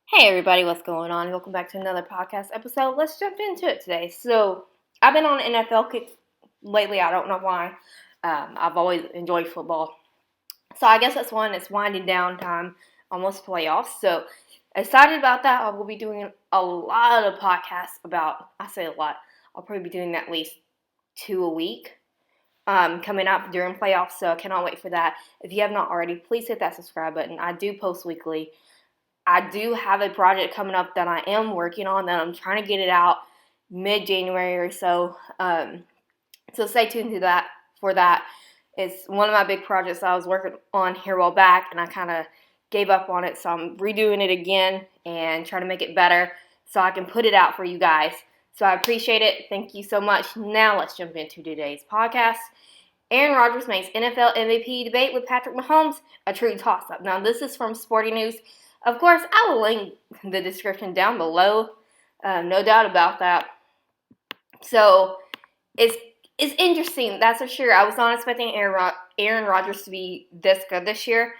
Hey everybody, what's going on? Welcome back to another podcast episode. Let's jump into it today. So, I've been on an NFL kick lately. I don't know why. I've always enjoyed football. So, I guess that's one. It's winding down time, almost playoffs. So, excited about that. I will be doing a lot of podcasts about, I say a lot, I'll probably be doing at least 2 a week coming up during playoffs. So, I cannot wait for that. If you have not already, please hit that subscribe button. I do post weekly. I do have a project coming up that I am working on that I'm trying to get it out mid-January or so. So stay tuned to that for that. It's one of my big projects I was working on here a while back, and I kind of gave up on it. So I'm redoing it again and trying to make it better so I can put it out for you guys. So I appreciate it. Thank you so much. Now let's jump into today's podcast. Aaron Rodgers makes NFL MVP debate with Patrick Mahomes a true toss-up. Now, this is from Sporting News. Of course, I will link the description down below. No doubt about that. So, it's interesting, that's for sure. I was not expecting Aaron Rodgers to be this good this year.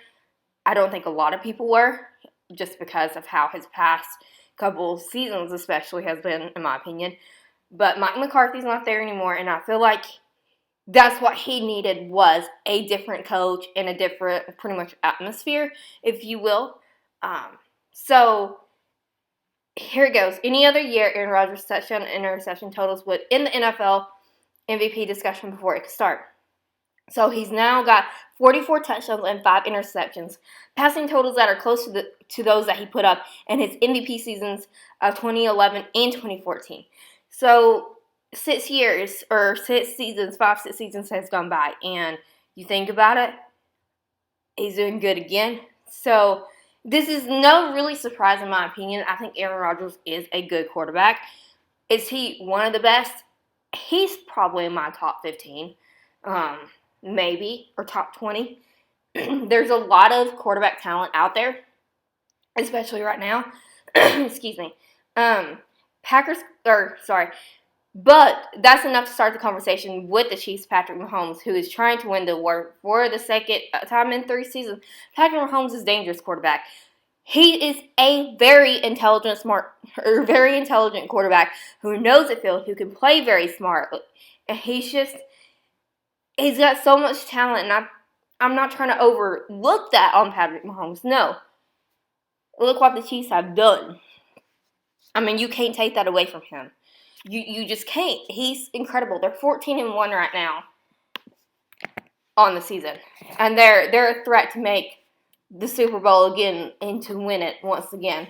I don't think a lot of people were, just because of how his past couple seasons especially has been, in my opinion. But Mike McCarthy's not there anymore, and I feel like that's what he needed, was a different coach and a different, pretty much, atmosphere, if you will. So here it goes. Any other year, Aaron Rodgers' touchdown and interception totals would end the NFL MVP discussion before it could start. So he's now got 44 touchdowns and 5 interceptions, passing totals that are close to those that he put up in his MVP seasons of 2011 and 2014. So 6 years, or 6 seasons, 5-6 seasons has gone by, and you think about it, he's doing good again. So this is no really surprise in my opinion. I think Aaron Rodgers is a good quarterback. Is he one of the best? He's probably in my top 15, maybe, or top 20. There's a lot of quarterback talent out there, especially right now. Excuse me. But that's enough to start the conversation with the Chiefs' Patrick Mahomes, who is trying to win the award for the second time in 3 seasons. Patrick Mahomes is a dangerous quarterback. He is a very intelligent quarterback who knows the field, who can play very smart. And he's got so much talent, and I'm not trying to overlook that on Patrick Mahomes. No. Look what the Chiefs have done. I mean, you can't take that away from him. You just can't. He's incredible. They're 14-1 right now on the season, and they're a threat to make the Super Bowl again and to win it once again.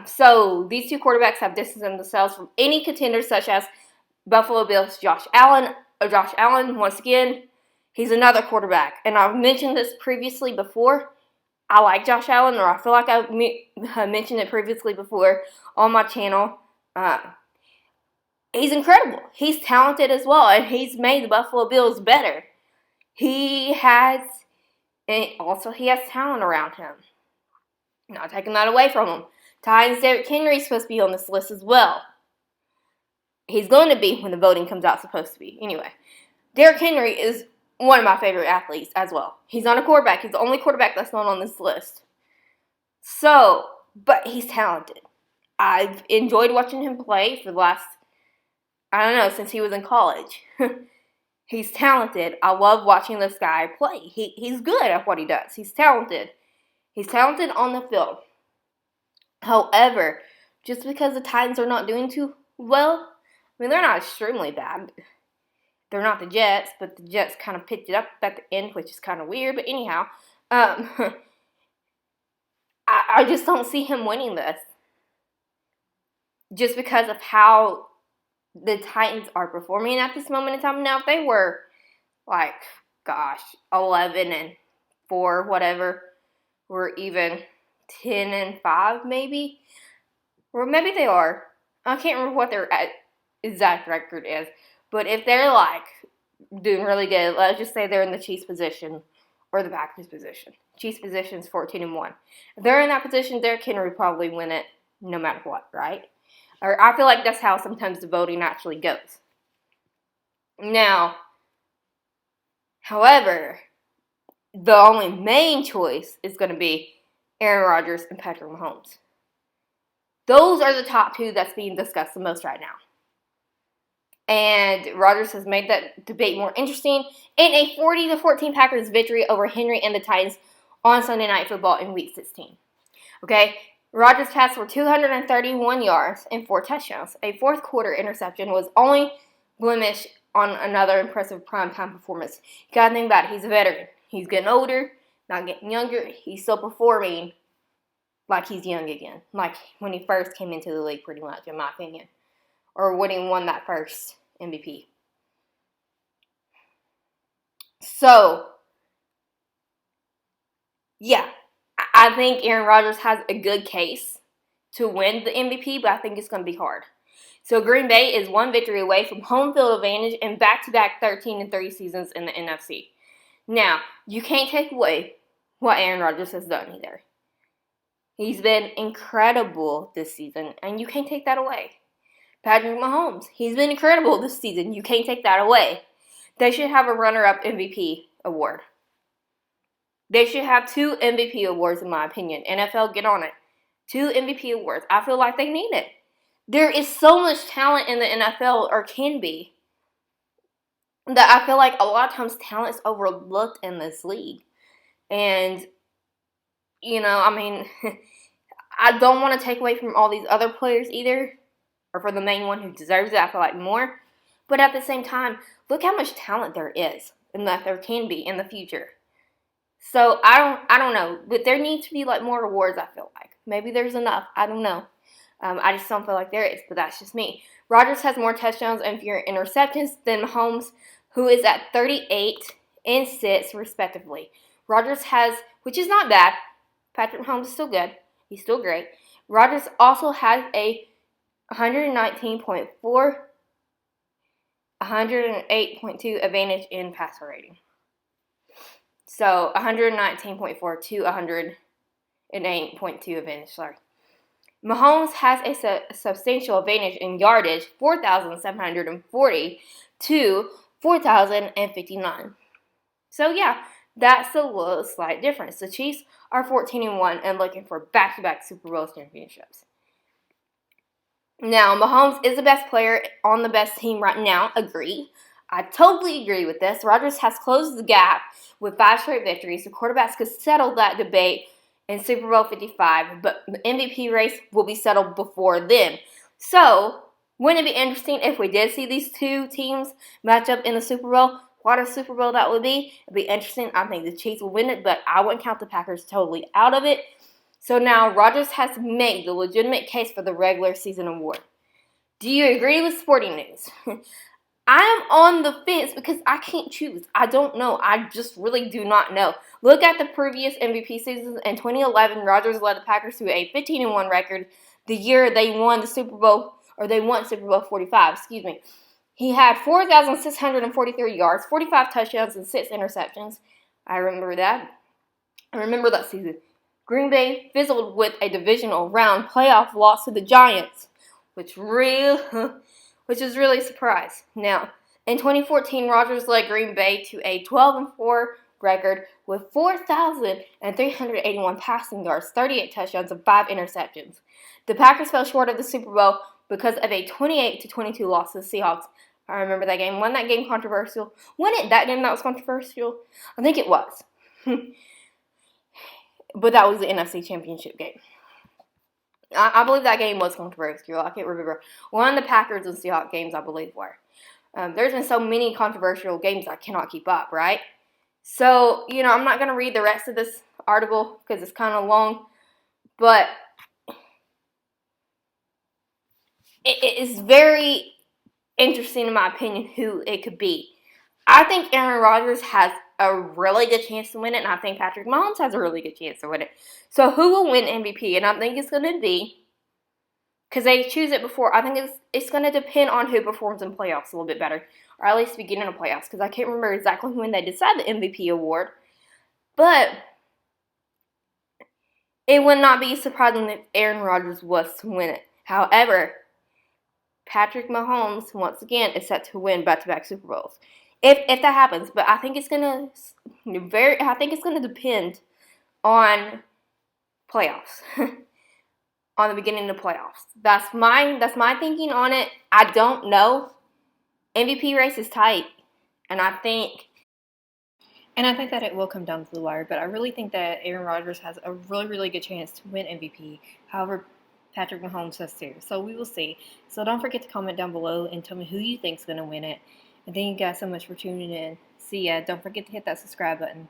So these two quarterbacks have distanced themselves from any contenders such as Buffalo Bills' Josh Allen. Once again, he's another quarterback, and I've mentioned this previously before. I like Josh Allen, or I feel like I mentioned it previously before on my channel. He's incredible. He's talented as well, and he's made the Buffalo Bills better. He has talent around him. Not taking that away from him. Titans' Derrick Henry's supposed to be on this list as well. He's going to be when the voting comes out, supposed to be. Anyway, Derrick Henry is one of my favorite athletes as well. He's not a quarterback. He's the only quarterback that's not on this list. So, but he's talented. I've enjoyed watching him play for the last, since he was in college. He's talented. I love watching this guy play. He's good at what he does. He's talented. He's talented on the field. However, just because the Titans are not doing too well, I mean, they're not extremely bad. They're not the Jets, but the Jets kind of picked it up at the end, which is kind of weird. But anyhow, I just don't see him winning this. Just because of how the Titans are performing at this moment in time. Now, if they were, 11-4, whatever, or even 10-5, maybe. Or maybe they are. I can't remember what their exact record is. But if they're, doing really good, let's just say they're in the Chiefs position or the Packers position. Chiefs position is 14-1. If they're in that position, Derrick Henry would probably win it no matter what, right? Or I feel like that's how sometimes the voting actually goes. Now, however, the only main choice is going to be Aaron Rodgers and Patrick Mahomes. Those are the top two that's being discussed the most right now. And Rodgers has made that debate more interesting in a 40-14 Packers victory over Henry and the Titans on Sunday Night Football in Week 16. Okay, Rodgers passed for 231 yards and 4 touchdowns. A fourth quarter interception was only blemish on another impressive primetime performance. You gotta think about it. He's a veteran. He's getting older, not getting younger. He's still performing like he's young again, like when he first came into the league, pretty much, in my opinion, or when he won that first MVP. So, yeah, I think Aaron Rodgers has a good case to win the MVP, but I think it's going to be hard. So Green Bay is one victory away from home field advantage in back-to-back 13-30 seasons in the NFC. Now, you can't take away what Aaron Rodgers has done either. He's been incredible this season, and you can't take that away. Patrick Mahomes, he's been incredible this season. You can't take that away. They should have a runner-up MVP award. They should have 2 MVP awards, in my opinion. NFL, get on it. 2 MVP awards. I feel like they need it. There is so much talent in the NFL, or can be, that I feel like a lot of times talent is overlooked in this league. And, I don't want to take away from all these other players either, or for the main one who deserves it, I feel like more. But at the same time, look how much talent there is, and that there can be in the future. So I don't know, but there needs to be more awards. I feel like maybe there's enough. I don't know. I just don't feel like there is, but that's just me. Rodgers has more touchdowns and fewer interceptions than Mahomes, who is at 38 and 6 respectively. Rodgers has, which is not bad. Patrick Mahomes is still good. He's still great. Rodgers also has a 119.4, 108.2 advantage in passer rating. So 119.4 to 108.2 advantage, sorry. Mahomes has a substantial advantage in yardage, 4,740 to 4,059. So yeah, that's a little slight difference. The Chiefs are 14-1 and looking for back-to-back Super Bowl championships. Now, Mahomes is the best player on the best team right now. Agree. I totally agree with this. Rodgers has closed the gap with 5 straight victories. The quarterbacks could settle that debate in Super Bowl 55, but the MVP race will be settled before then. So, wouldn't it be interesting if we did see these 2 teams match up in the Super Bowl? What a Super Bowl that would be. It'd be interesting. I think the Chiefs will win it, but I wouldn't count the Packers totally out of it. So now Rodgers has made the legitimate case for the regular season award. Do you agree with Sporting News? I am on the fence because I can't choose. I don't know. I just really do not know. Look at the previous MVP seasons. In 2011, Rodgers led the Packers to a 15-1 record the year they won the Super Bowl, or they won Super Bowl 45, He had 4,643 yards, 45 touchdowns, and 6 interceptions. I remember that. I remember that season. Green Bay fizzled with a divisional round playoff loss to the Giants, which is really a surprise. Now, in 2014, Rodgers led Green Bay to a 12-4 record with 4,381 passing yards, 38 touchdowns, and 5 interceptions. The Packers fell short of the Super Bowl because of a 28-22 loss to the Seahawks. I remember that game. Wasn't that game controversial? Wasn't it that game that was controversial? I think it was. But that was the NFC Championship game. I believe that game was controversial. I can't remember. One of the Packers and Seahawks games, I believe, were. There's been so many controversial games I cannot keep up, right? So, I'm not going to read the rest of this article because it's kind of long. But it is very interesting, in my opinion, who it could be. I think Aaron Rodgers has a really good chance to win it, and I think Patrick Mahomes has a really good chance to win it. So who will win MVP? And I think it's going to be, because they choose it before, I think it's going to depend on who performs in playoffs a little bit better, or at least beginning of playoffs, because I can't remember exactly when they decide the MVP award. But it would not be surprising if Aaron Rodgers was to win it. However, Patrick Mahomes, once again, is set to win back-to-back Super Bowls. If that happens, but I think it's gonna depend on playoffs. on the beginning of the playoffs. That's my thinking on it. I don't know. MVP race is tight, and I think that it will come down to the wire. But I really think that Aaron Rodgers has a really, really good chance to win MVP. However, Patrick Mahomes does too. So we will see. So don't forget to comment down below and tell me who you think is going to win it. And thank you guys so much for tuning in. See ya. Don't forget to hit that subscribe button.